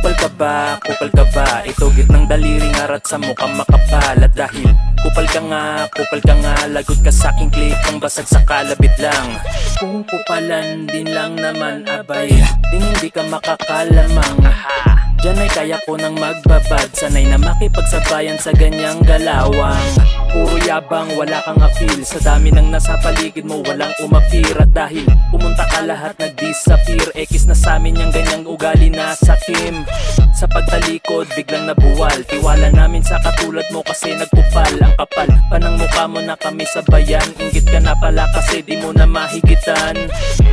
Kupal ka ba, kupal ka ba? Ito gitnang daliring arat sa mukhang makapal. At dahil kupal ka nga, lagot ka sa aking clip ang basag sa kalabit lang. Kung kupalan din lang naman abay, hindi ka makakalamang. Diyan ay kaya ko nang magbabad, sanay na makipagsabayan sa ganyang galawang. Puro yabang, wala kang appeal, sa dami ng nasa paligid mo walang umapir. At dahil pumunta ka lahat nag-disappear, ekis na samin yung ganyang ugali na sakim. Sa pagtalikod biglang nabuwal, tiwala namin sa katulad mo kasi nagpupal. Ang kapal pa ng mukha mo na kami sabayan, inggit ka na pala kasi di mo na mahigitan.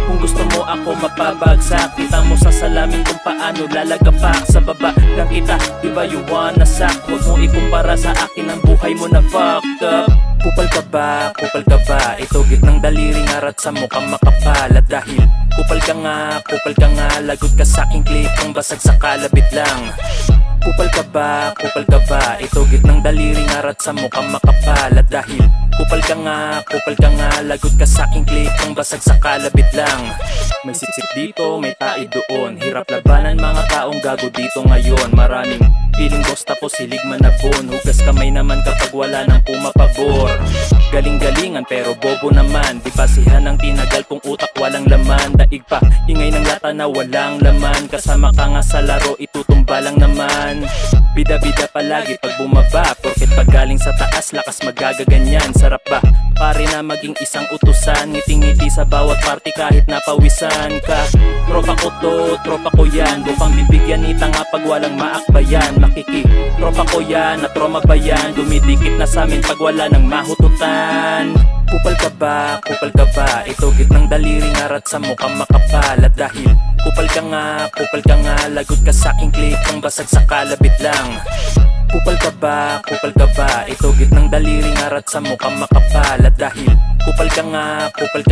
Kung gusto mo ako mapabagsak, kita mo sa salamin kung paano lalagapak. Sa baba lang kita, diba you wanna suck? Huwag mo ikumpara sa akin ang buhay mo na fucked up. Kupal ka ba, kupal ka ba? Ito gitnang daliring arat sa mukhang makapal. At dahil kupal ka nga, lagot ka sa aking clip ang basag sa kalabit lang. Kupal ka ba, kupal ka ba? Ito gitnang daliring arat sa mukhang makapal. At dahil kupal ka nga, lagot ka sa aking clip ang basag sa kalabit lang. May siksik dito, may tae doon, hirap labanan mga taong gago dito ngayon. Maraming feeling boss tapos hilig manabon, hugas kamay naman kapag wala nang pumapabor. Galing-galingan pero bobo naman, di basihan ng tinagal kung utak walang laman. Daig pa, ingay ng lata na walang laman, kasama ka nga sa laro itutumba lang naman. Bida-bida palagi pag bumaba, porket pag galing sa taas lakas magagaganyan. Sarap ba? Pare na maging isang utusan, ngiting-ngiti sa bawat party kahit napawisan ka. Tropa ko to, tropa ko yan, bukang bibigyan nita nga pag walang maakbayan. Makiki, tropa ko yan, na trauma ba yan? Dumidikit na samin pag wala nang mahututan. Kupal ka ba, kupal ka ba? Ito gitnang daliring arat sa mukhang makapal. At dahil kupal ka nga, lagot ka sa aking clip ang basag sa kalabit lang. Kupal ka ba, kupal ka ba? Ito gitnang daliring arat sa mukhang makapal. At dahil kupal ka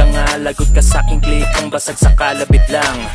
nga, lagot ka sa aking clip ang basag sa kalabit lang.